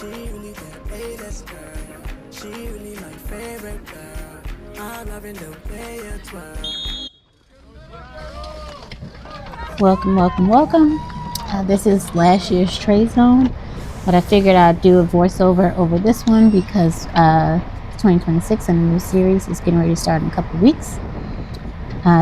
She really that A-list girl. She really my favorite girl. I'm loving the way you twirl. Welcome, welcome, welcome. This is last year's trade zone, but I figured I'd do a voiceover over this one because 2026 and a new series is getting ready to start in a couple of weeks.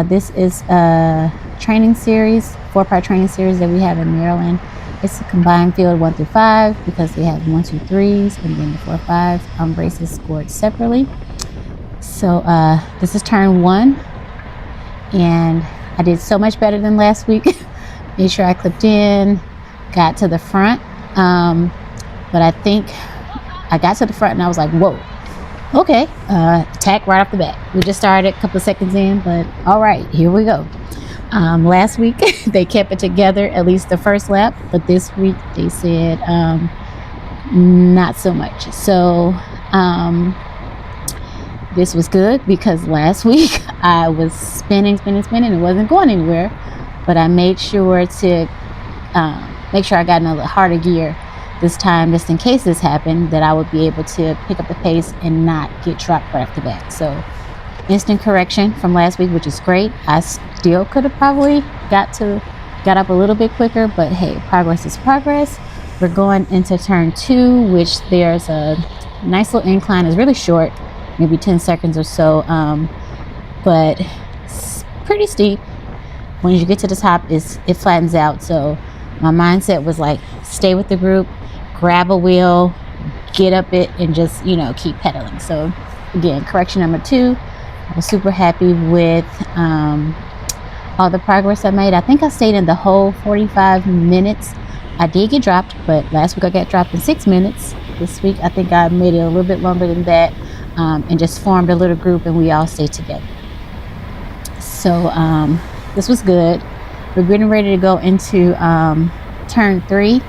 This is a training series, 4-part training series that we have in Maryland. It's a combined field 1 through 5 because they have 1, 2, 3s, and then the 4, 5 braces scored separately. So this is turn 1, and I did so much better than last week. Made sure I clipped in, got to the front, but I think I got to the front and I was like, whoa, okay, attack right off the bat. We just started a couple of seconds in, but all right, here we go. Last week they kept it together, at least the first lap, but this week they said not so much. So this was good because last week I was spinning, it wasn't going anywhere, but I made sure to make sure I got in a harder gear this time, just in case this happened, that I would be able to pick up the pace and not get dropped right off the bat. So instant correction from last week, which is great. I still could have probably got up a little bit quicker, but hey, progress is progress. We're going into turn 2, which there's a nice little incline. It's really short, maybe 10 seconds or so, but it's pretty steep. When you get to the top, it flattens out. So my mindset was like, stay with the group, grab a wheel, get up it, and just, keep pedaling. So again, correction number 2. I was super happy with all the progress I made. I think I stayed in the whole 45 minutes. I did get dropped, but last week I got dropped in 6 minutes. This week I think I made it a little bit longer than that, and just formed a little group and we all stayed together. So this was good. We're getting ready to go into turn 3,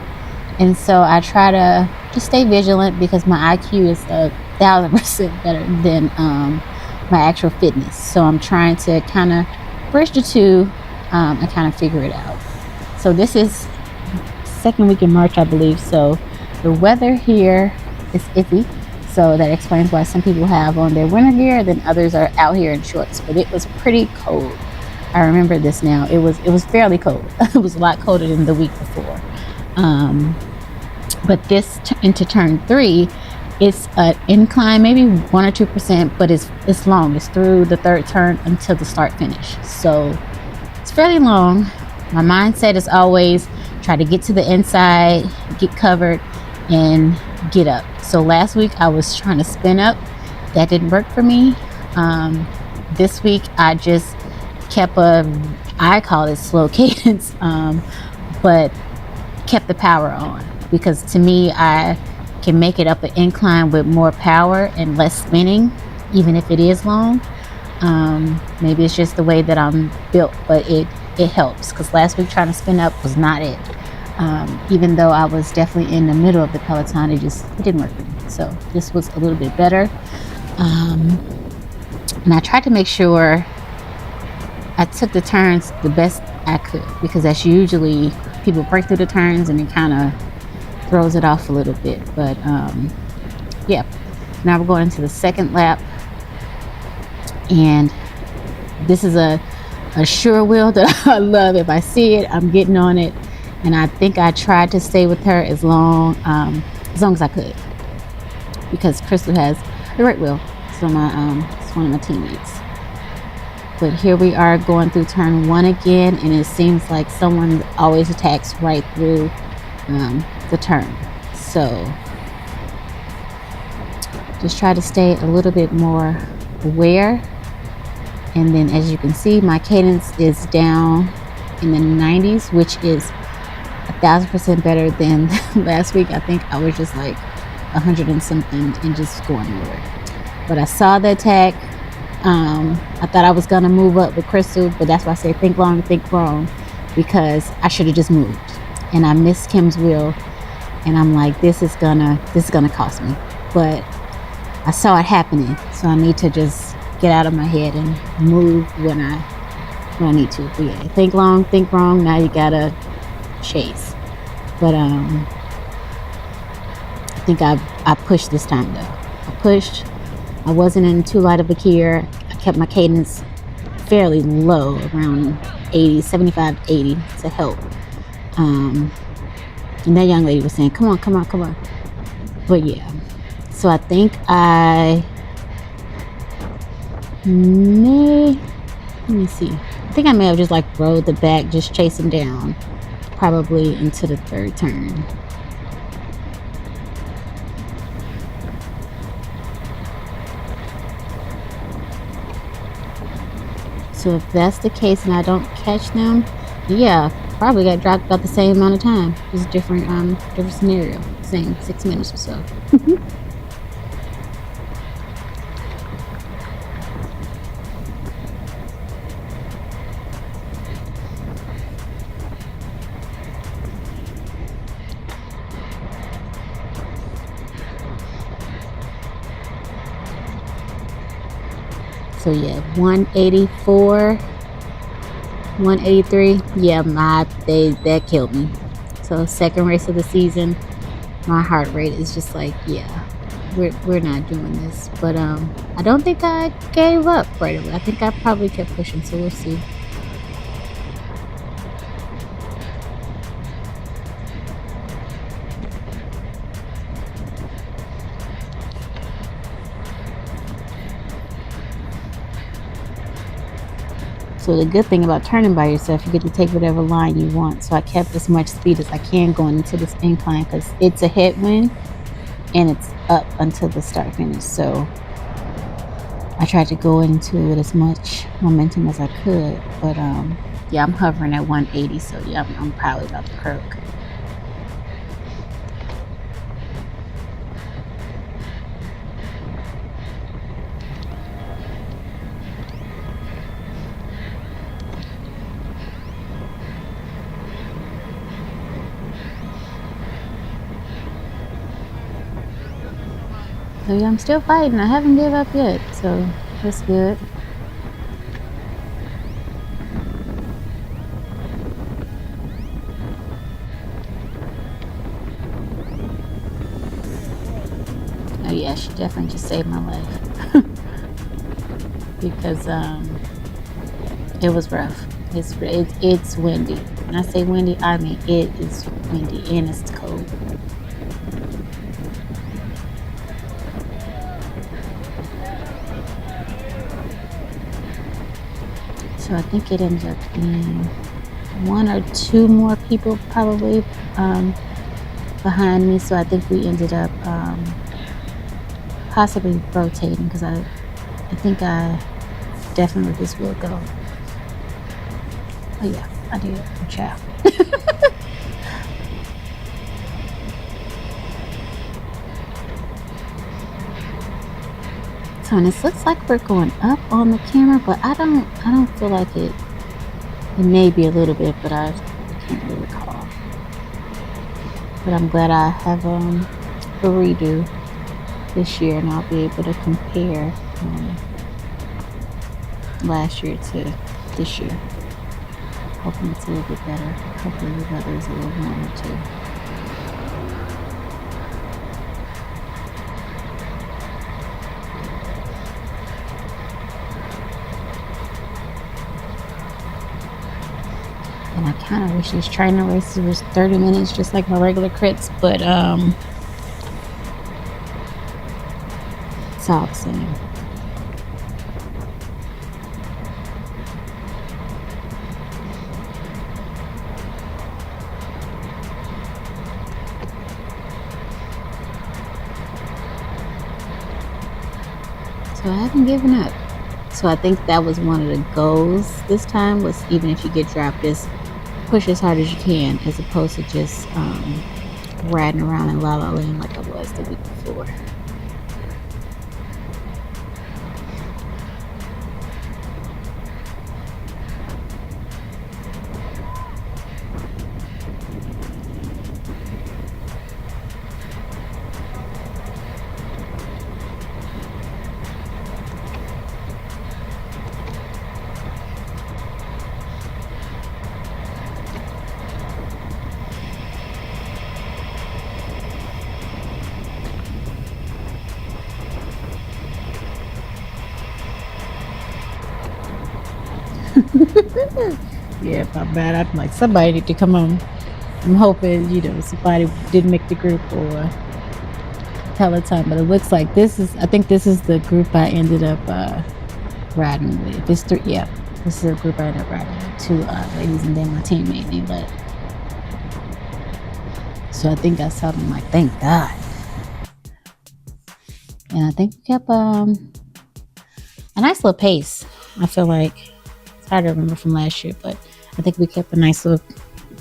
and so I try to just stay vigilant because my IQ is 1,000% better than my actual fitness. So I'm trying to kind of bridge the two and kind of figure it out. So this is second week in March, I believe. So the weather here is iffy. So that explains why some people have on their winter gear, then others are out here in shorts. But it was pretty cold. I remember this now. It was fairly cold. It was a lot colder than the week before. But this into turn 3, it's an incline, maybe 1 or 2%, but it's long. It's through the third turn until the start finish. So it's fairly long. My mindset is always try to get to the inside, get covered, and get up. So last week I was trying to spin up. That didn't work for me. This week I just kept I call it slow cadence, but kept the power on, because to me I can make it up an incline with more power and less spinning, even if it is long. Maybe it's just the way that I'm built, but it helps, because last week trying to spin up was not it. Even though I was definitely in the middle of the peloton, it didn't work for me. So this was a little bit better. And I tried to make sure I took the turns the best I could, because that's usually people break through the turns and it kind of throws it off a little bit. But yeah, now we're going into the second lap, and this is a sure wheel that I love. If I see it, I'm getting on it, and I think I tried to stay with her as long as I could, because Crystal has the right wheel. So it's one of my teammates. But here we are going through turn 1 again, and it seems like someone always attacks right through the turn. So just try to stay a little bit more aware. And then, as you can see, my cadence is down in the 90s, which is 1,000% better than last week. I think I was just like 100 and something and just going nowhere. But I saw the attack. I thought I was gonna move up with Crystal, but that's why I say think long, think wrong, because I should have just moved, and I missed Kim's wheel, and I'm like, this is gonna cost me. But I saw it happening, so I need to just get out of my head and move when I need to. But yeah, think long, think wrong. Now you gotta chase. But I think I pushed this time though. I pushed. I wasn't in too light of a gear. I kept my cadence fairly low, around 80, 75, 80 to help. And that young lady was saying, come on, come on, come on. But yeah, so I think I may, let me see. I think I may have just like rode the back, just chasing down, probably into the third turn. So if that's the case and I don't catch them, yeah, probably got dropped about the same amount of time. Just different scenario, same 6 minutes or so. So yeah, 184, 183. Yeah, that killed me. So second race of the season, my heart rate is just like, yeah, we're not doing this. But I don't think I gave up right away. I think I probably kept pushing. So we'll see. So the good thing about turning by yourself, you get to take whatever line you want. So I kept as much speed as I can going into this incline because it's a headwind and it's up until the start finish. So I tried to go into it with as much momentum as I could. But yeah, I'm hovering at 180. So yeah, I'm probably about to croak. So yeah, I'm still fighting. I haven't given up yet, so that's good. Oh yeah, she definitely just saved my life because it was rough. It's windy. When I say windy, I mean it is windy and it's cold. So I think it ended up being one or two more people probably behind me. So I think we ended up possibly rotating because I think I definitely this will go. Oh yeah, I did. Ciao. So and it looks like we're going up on the camera, but I don't feel like it. It may be a little bit, but I can't really recall. But I'm glad I have a redo this year, and I'll be able to compare last year to this year. Hoping it's a little bit better. Hopefully the weather is a little warmer too. And I kind of wish these trainer races was 30 minutes, just like my regular crits, but it's all the same. So I haven't given up. So I think that was one of the goals this time, was even if you get dropped, just push as hard as you can, as opposed to just riding around in La La Land like I was the week before. Yeah, if I'm bad, I'm like, somebody need to come on. I'm hoping, somebody didn't make the group or Peloton, but it looks like I think this is the group I ended up riding with. Yeah, this is a group I ended up riding with. Two ladies and then my teammate named Let. So I think I saw them like, thank God. And I think we kept a nice little pace. I feel like it's hard to remember from last year, but I think we kept a nice little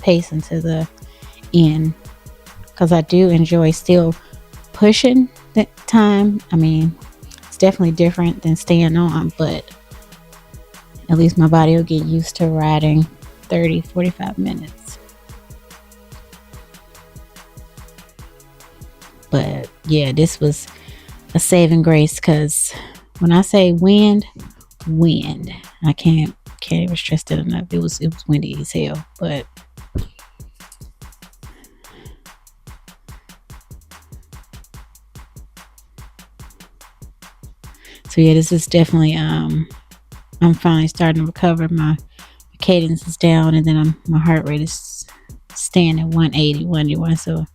pace into the end because I do enjoy still pushing the time. I mean, it's definitely different than staying on, but at least my body will get used to riding 30-45 minutes. But yeah, this was a saving grace because when I say wind, I can't even stress that enough. It was windy as hell, but so yeah, this is definitely I'm finally starting to recover. My cadence is down, and then my heart rate is staying at 180, 181. So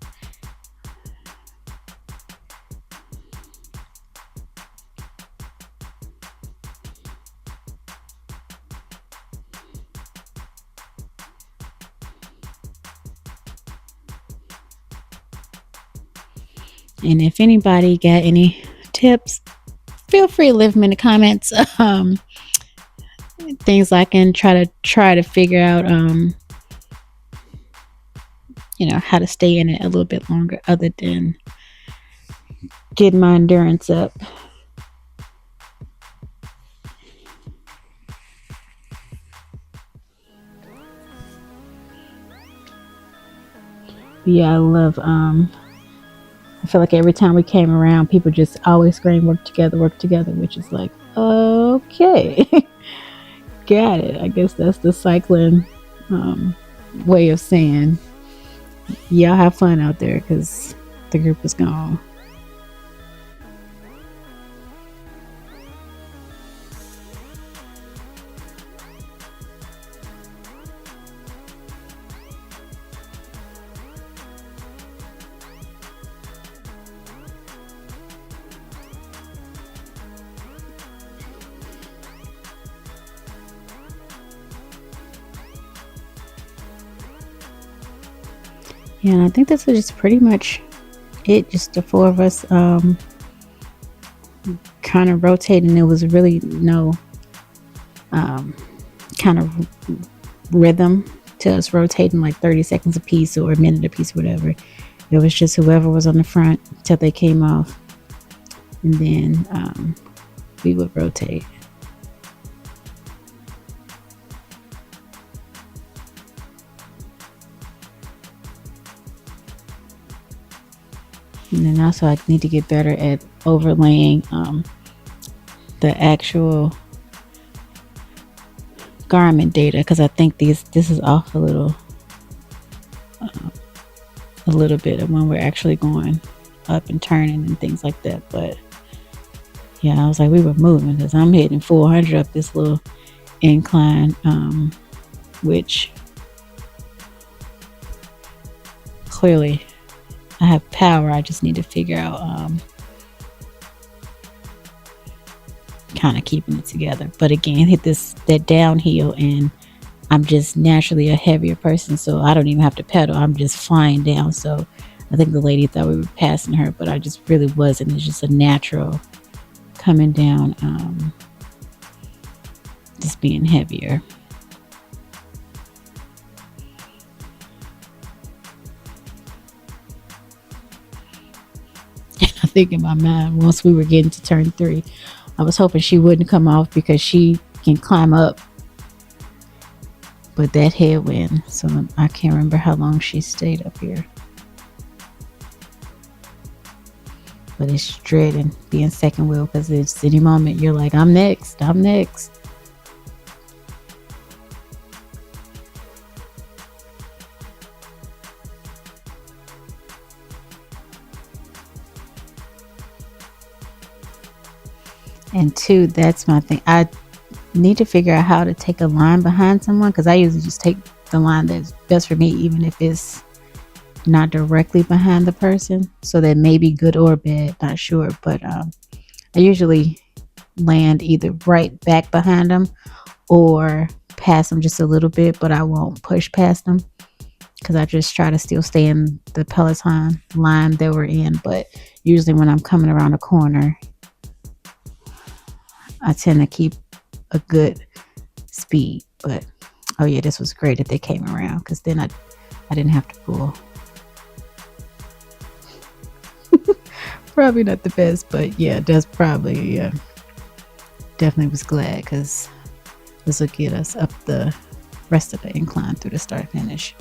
and if anybody got any tips, feel free to leave them in the comments. Things I can try to figure out, how to stay in it a little bit longer other than getting my endurance up. Yeah, I love, I feel like every time we came around, people just always scream, work together, which is like, okay. Got it. I guess that's the cycling way of saying, y'all have fun out there because the group is gone. Yeah, and I think this was just pretty much it. Just the four of us kind of rotating. There was really no kind of rhythm to us rotating like 30 seconds a piece or a minute a piece, whatever. It was just whoever was on the front till they came off, and then we would rotate. And then also I need to get better at overlaying the actual Garmin data because I think this is off a little bit of when we're actually going up and turning and things like that. But yeah, I was like, we were moving because I'm hitting 400 up this little incline, which clearly I have power. I just need to figure out kind of keeping it together. But again, hit that downhill, and I'm just naturally a heavier person, so I don't even have to pedal. I'm just flying down. So I think the lady thought we were passing her, but I just really wasn't. It's just a natural coming down, just being heavier. I think in my mind, once we were getting to turn 3, I was hoping she wouldn't come off because she can climb up. But that headwind, so I can't remember how long she stayed up here. But it's dreading being second wheel because it's any moment you're like, I'm next. And 2, that's my thing. need to figure out how to take a line behind someone, because I usually just take the line that's best for me, even if it's not directly behind the person. So that may be good or bad, not sure. But I usually land either right back behind them or past them just a little bit, but I won't push past them because I just try to still stay in the Peloton line that we're in. But usually when I'm coming around the corner, I tend to keep a good speed. But oh yeah, this was great that they came around, because then I didn't have to pull. Probably not the best, but yeah, that's probably, yeah, definitely was glad, because this will get us up the rest of the incline through the start finish.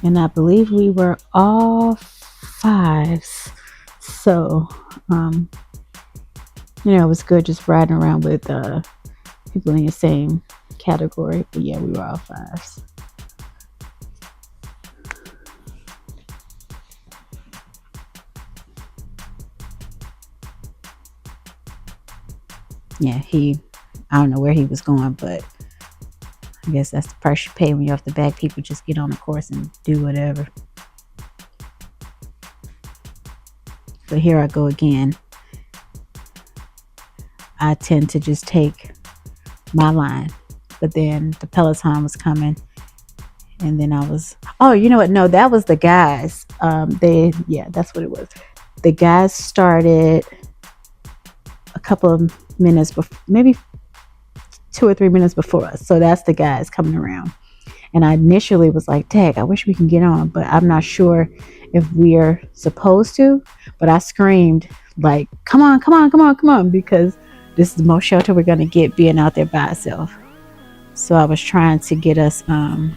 And I believe we were all fives. So, it was good just riding around with people in the same category. But yeah, we were all fives. Yeah, I don't know where he was going, but I guess that's the price you pay when you're off the back. People just get on the course and do whatever. But here I go again. I tend to just take my line. But then the Peloton was coming. And then I was, oh, you know what? No, that was the guys. That's what it was. The guys started a couple of minutes before, maybe 2 or 3 minutes before us. So that's the guys coming around. And I initially was like, dang, I wish we can get on, but I'm not sure if we're supposed to. But I screamed like, come on, come on, come on, come on, because this is the most shelter we're going to get being out there by ourselves. So I was trying to get us to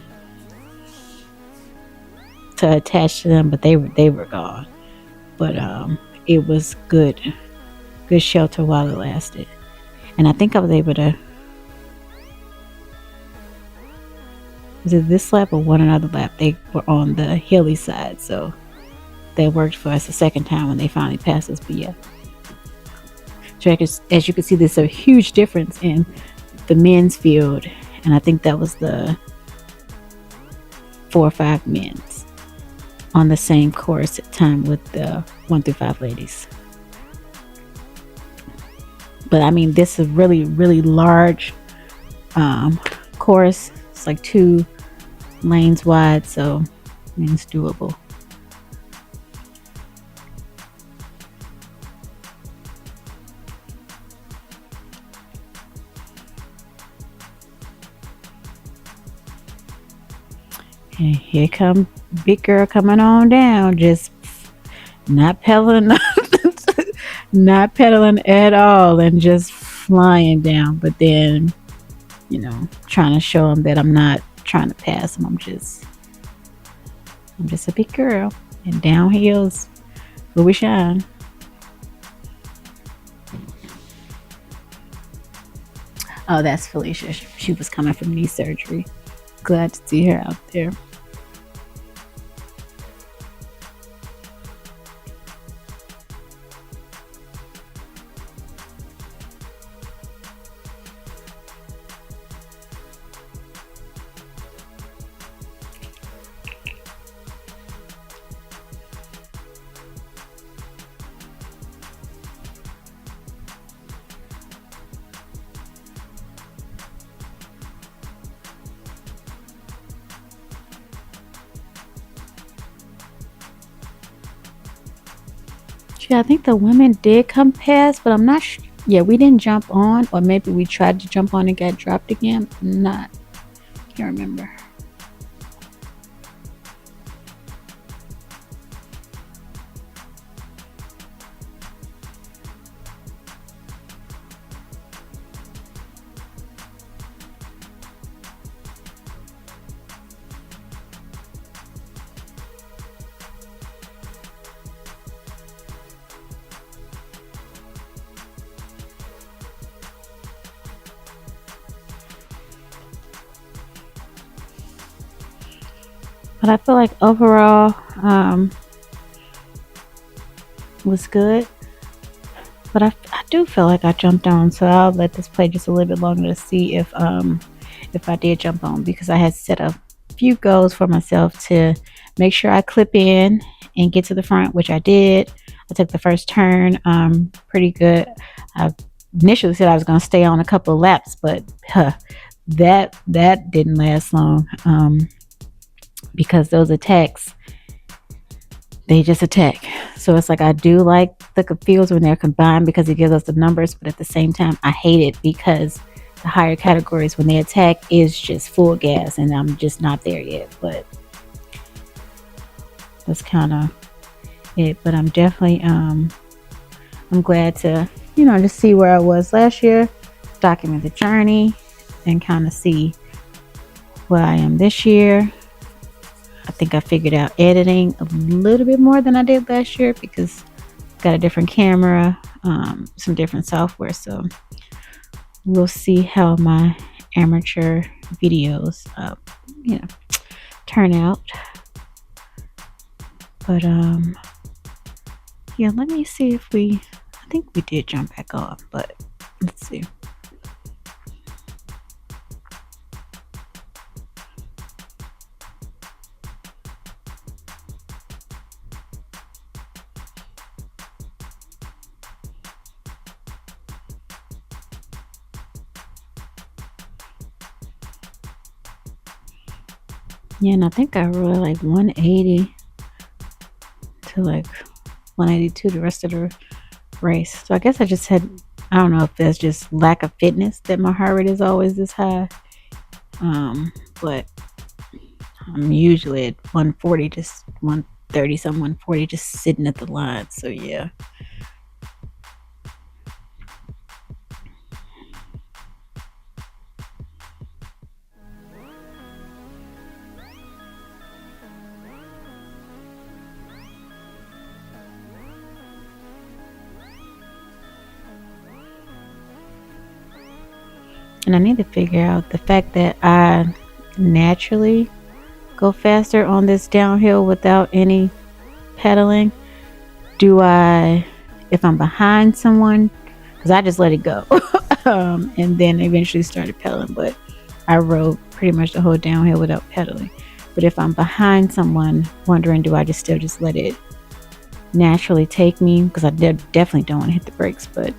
attach to them, but they were gone. But it was good shelter while it lasted. And I think I was able to, was it this lap or one another lap? They were on the hilly side, so that worked for us the second time when they finally passed us. But yeah, so as you can see, there's a huge difference in the men's field, and I think that was the 4 or 5 men's on the same course at time with the 1 through 5 ladies. But I mean, this is a really, really large course. It's like 2 lanes wide, so I mean, it's doable. And here come big girl coming on down, just not pedaling, not pedaling at all, and just flying down. But then, trying to show them that I'm not trying to pass them. I'm just a big girl, and downhills where we shine. Oh, that's Felicia. She was coming from knee surgery. Glad to see her out there. Yeah, I think the women did come past, but I'm not sure. Yeah, we didn't jump on, or maybe we tried to jump on and got dropped again. Can't remember. But I feel like overall was good. But I do feel like I jumped on, so I'll let this play just a little bit longer to see if I did jump on, because I had set a few goals for myself to make sure I clip in and get to the front, which I did. I took the first turn pretty good. I initially said I was going to stay on a couple of laps, but that didn't last long because those attacks, they just attack. So it's like I do like the fields when they're combined because it gives us the numbers, but at the same time I hate it because the higher categories when they attack is just full gas and I'm just not there yet. But that's kind of it. But I'm definitely I'm glad to just see where I was last year, document the journey, and kind of see where I am this year. I think I figured out editing a little bit more than I did last year because I got a different camera, some different software. So we'll see how my amateur videos, turn out. But yeah, let me see if I think we did jump back off, but let's see. Yeah, and I think I rode like 180 to like 182 the rest of the race. So I guess I don't know if there's just lack of fitness that my heart rate is always this high. But I'm usually at 140, just 130 something, 140, just sitting at the line. So yeah. And I need to figure out the fact that I naturally go faster on this downhill without any pedaling. If I'm behind someone, because I just let it go and then eventually started pedaling, but I rode pretty much the whole downhill without pedaling. But if I'm behind someone, wondering, do I just let it naturally take me? Because I definitely don't want to hit the brakes, but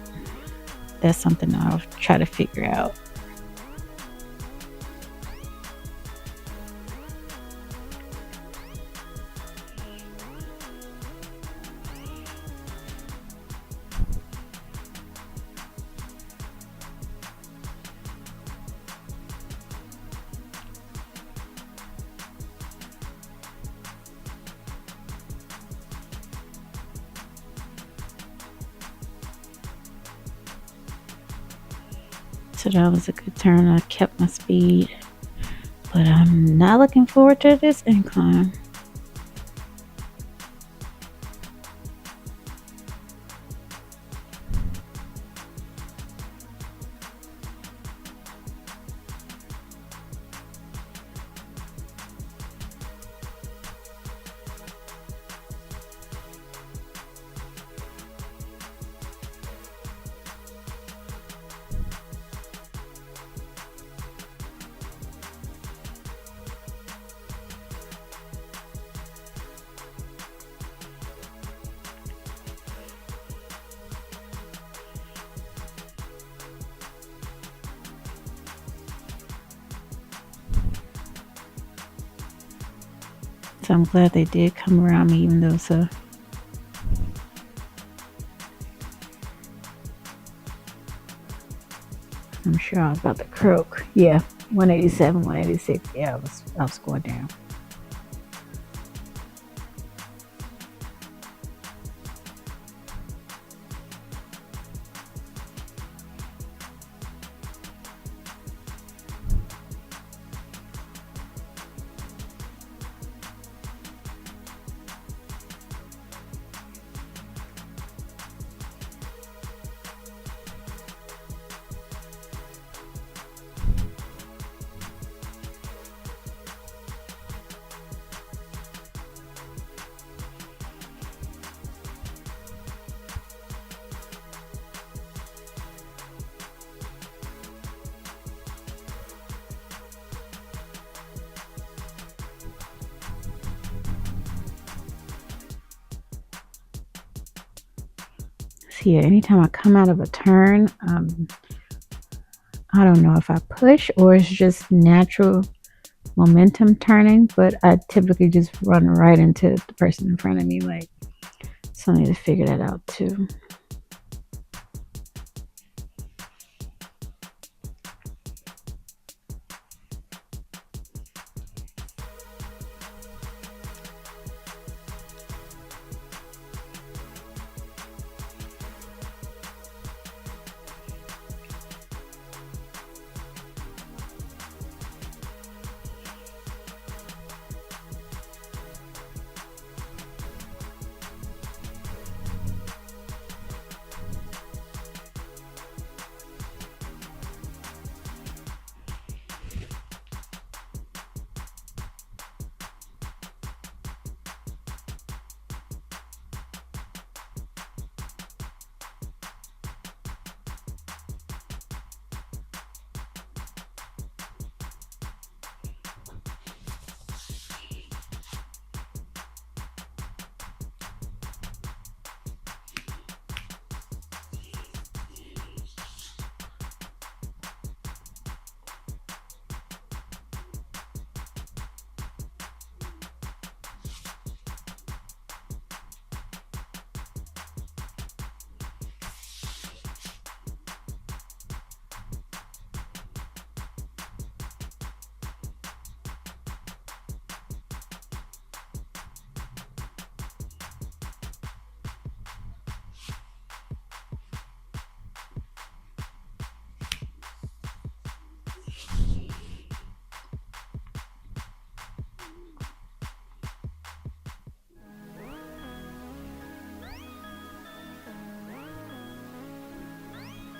that's something I'll try to figure out. So that was a good turn. I kept my speed, but I'm not looking forward to this incline. So I'm glad they did come around me, even though so. I'm sure I was about to croak. Yeah, 187, 186. Yeah, I was going down. here. Anytime I come out of a turn, I don't know if I push or it's just natural momentum turning, but I typically just run right into the person in front of me. Like, so I need to figure that out too.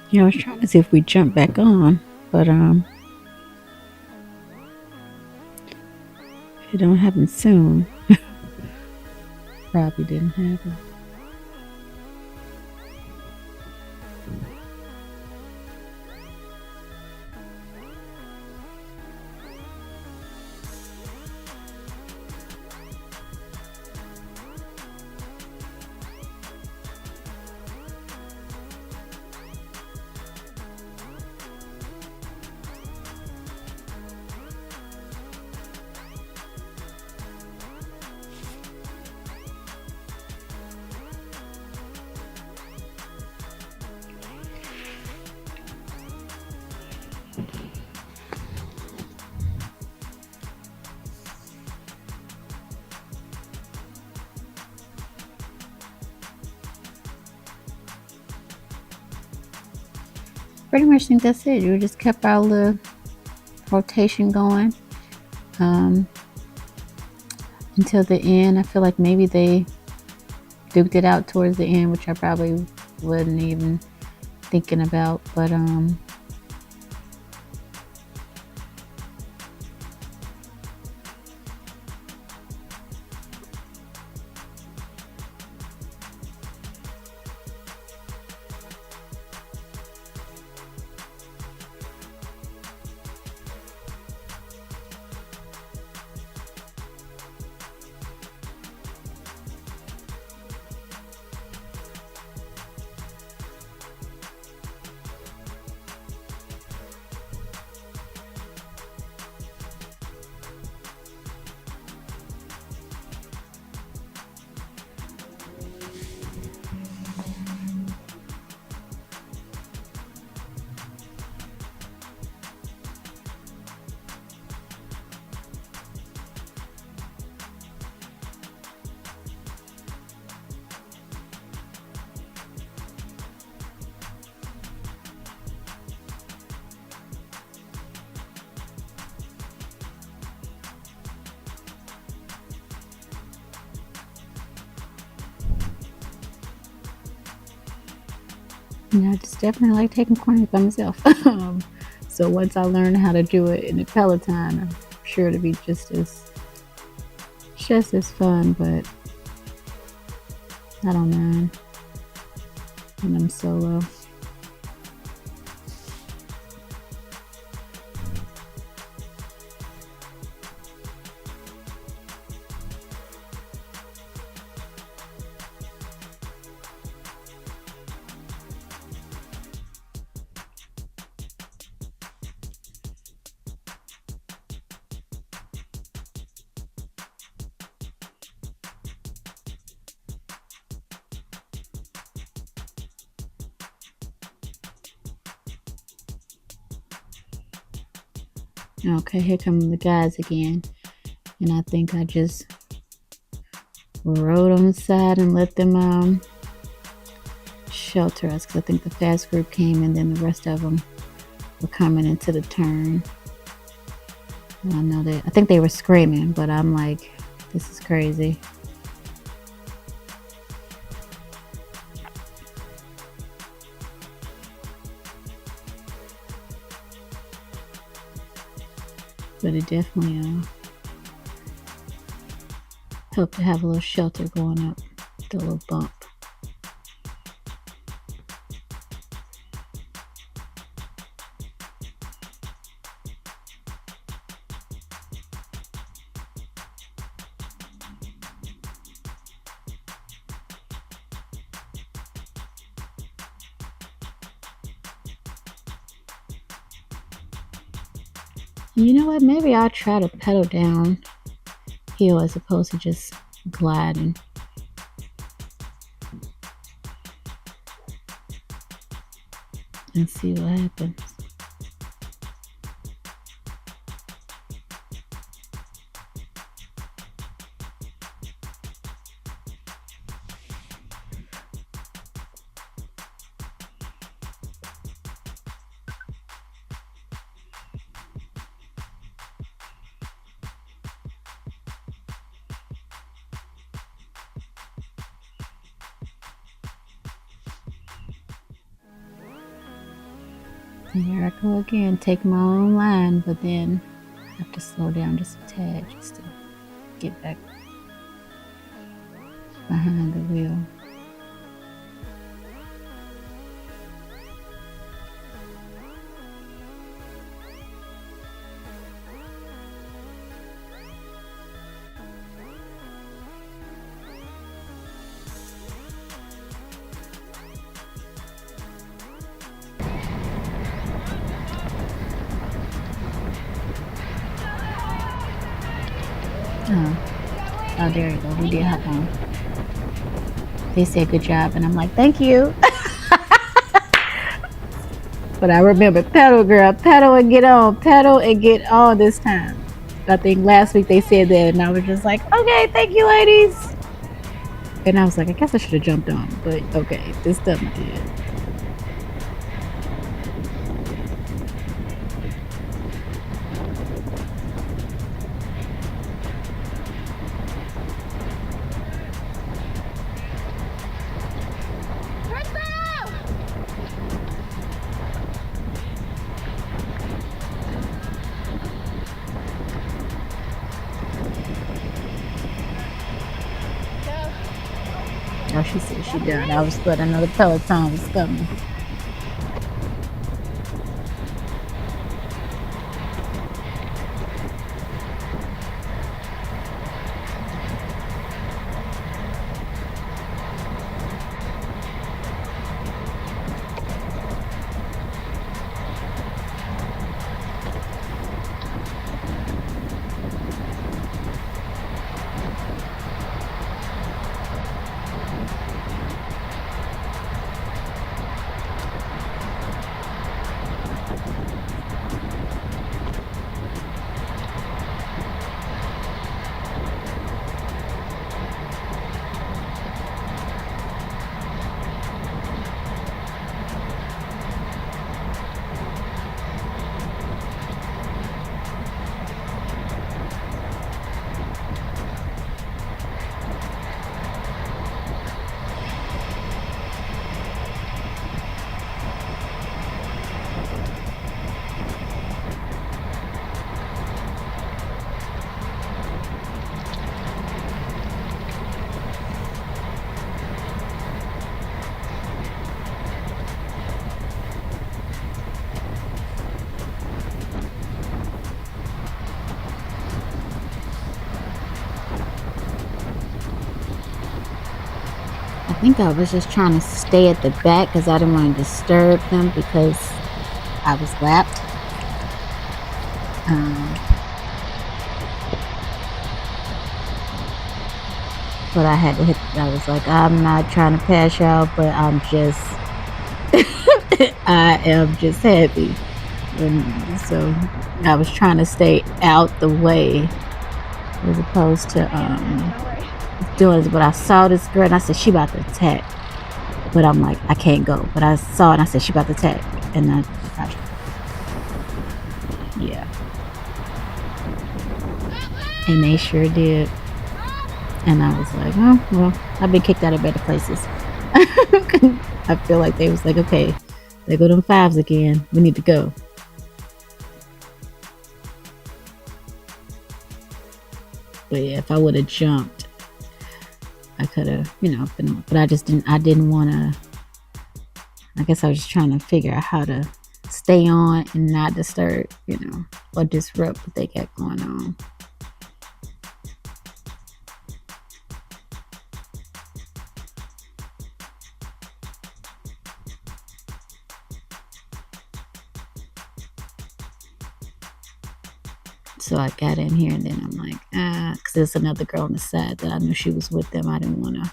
Yeah, I was trying to see if we jump back on, but if it don't happen soon, probably didn't happen. Pretty much think that's it. We just kept our little rotation going until the end. I feel like maybe they duped it out towards the end, which I probably wasn't even thinking about, but I just definitely like taking corners by myself. So once I learn how to do it in the Peloton, I'm sure to be just as fun, but I don't mind when I'm solo. Okay, here come the guys again. And I think I just rode on the side and let them shelter us, because I think the fast group came and then the rest of them were coming into the turn. And I think they were screaming, but I'm like, this is crazy. But it definitely helped to have a little shelter going up the little bump. You know what? Maybe I'll try to pedal down hill as opposed to just gliding. And see what happens. Here I go again, take my own line, but then I have to slow down just a tad just to get back behind the wheel. Oh, there you go. We did hop on. They said good job, and I'm like, thank you. But I remember, pedal, girl, pedal and get on this time. I think last week they said that, and I was just like, okay, thank you, ladies. And I was like, I guess I should have jumped on, but okay, this time I did. Oh, she said she done. I was letting another Peloton was coming. I think I was just trying to stay at the back because I didn't want to disturb them because I was lapped. But I had to hit, I was like, I'm not trying to pass y'all, but I'm just, I am just happy And so I was trying to stay out the way as opposed to doing it. But I saw this girl and I said, she about to attack. But I'm like, I can't go. But I saw it and I said, she about to attack. And yeah. And they sure did. And I was like, oh, well, I've been kicked out of better places. I feel like they was like, okay, there go them fives again. We need to go. But yeah, if I would have jumped, I could have, been, but I didn't want to. I guess I was just trying to figure out how to stay on and not disturb, or disrupt what they got going on. So I got in here and then I'm like, because there's another girl on the side that I knew she was with them. I didn't want to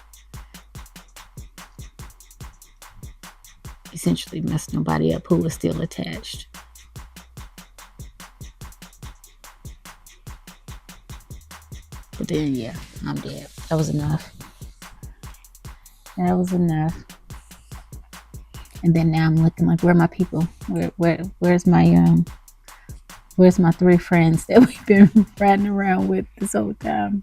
essentially mess nobody up who was still attached. But then, yeah, I'm dead. That was enough. And then now I'm looking like, where are my people? Where's my 3 friends that we've been riding around with this whole time?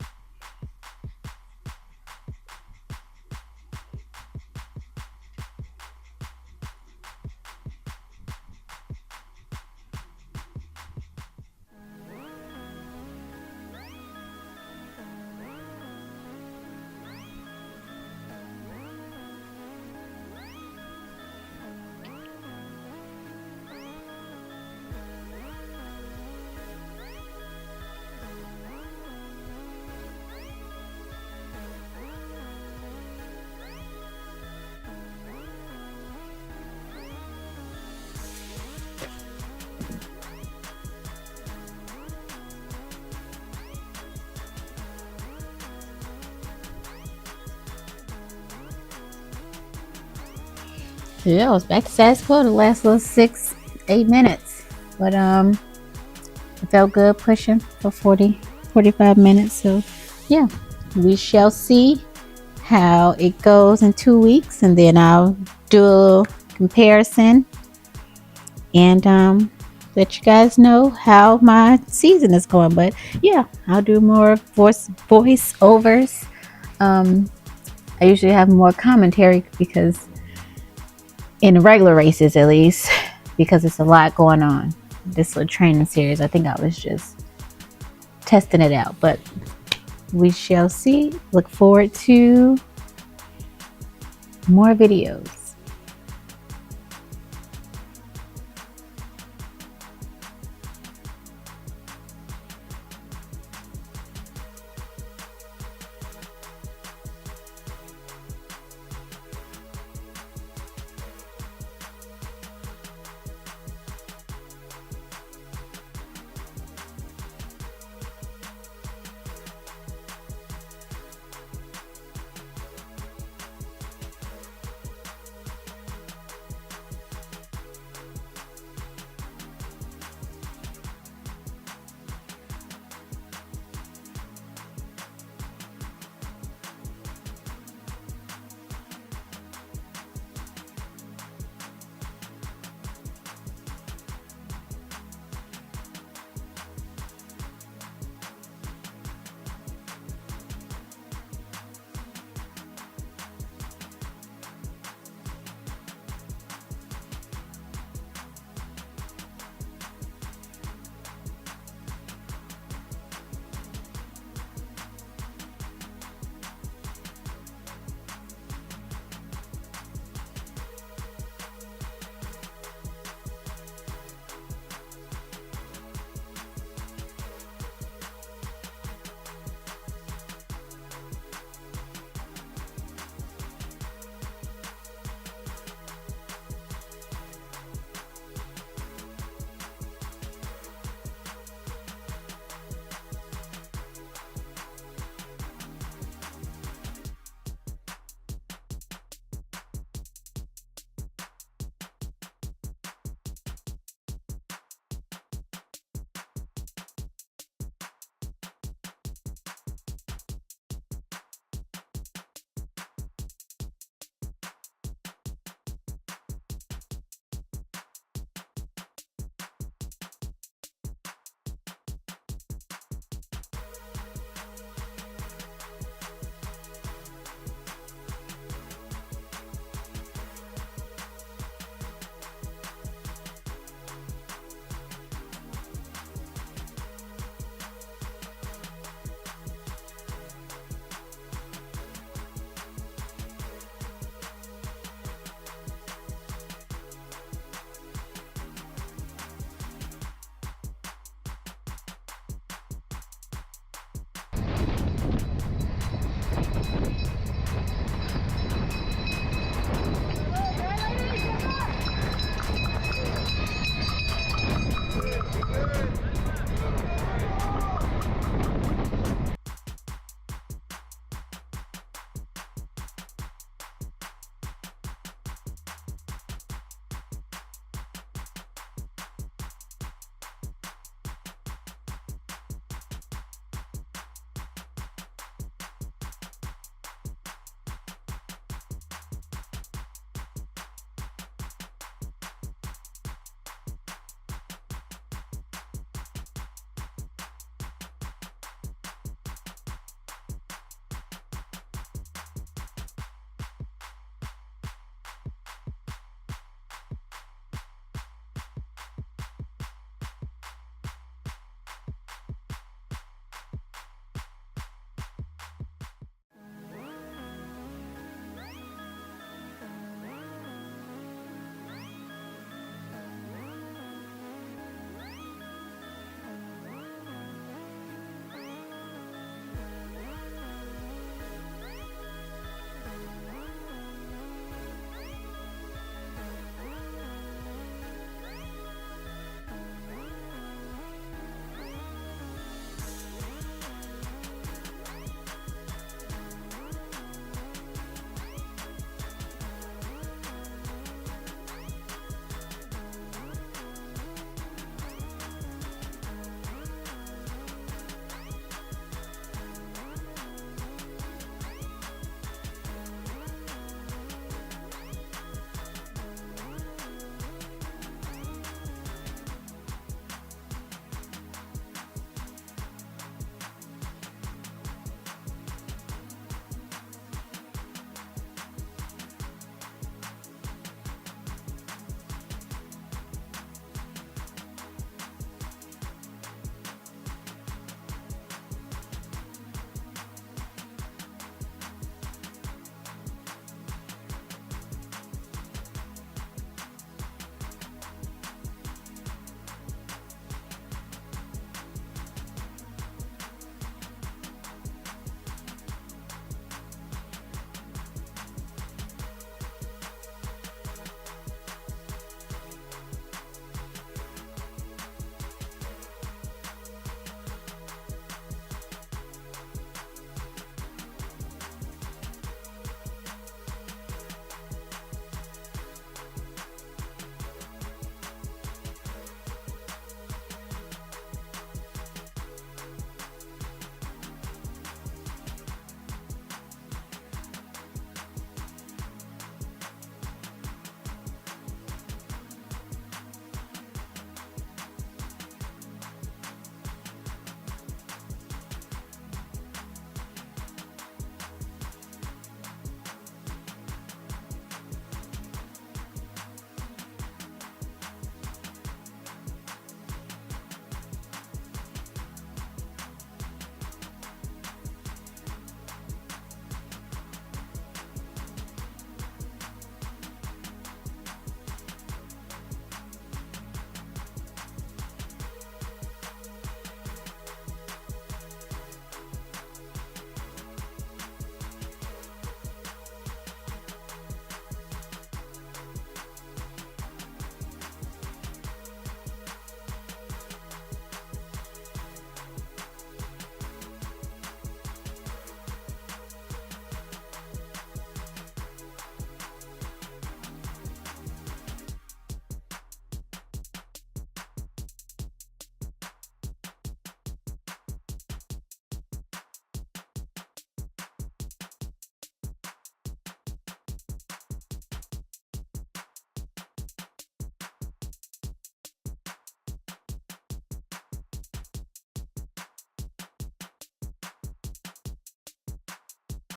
Yeah, I was back to status quo the last little 6-8 minutes. But it felt good pushing for 45 minutes. So yeah, we shall see how it goes in 2 weeks, and then I'll do a comparison and let you guys know how my season is going. But yeah, I'll do more voiceovers. I usually have more commentary because in the regular races, at least, because it's a lot going on. This little training series, I think I was just testing it out, but we shall see. Look forward to more videos.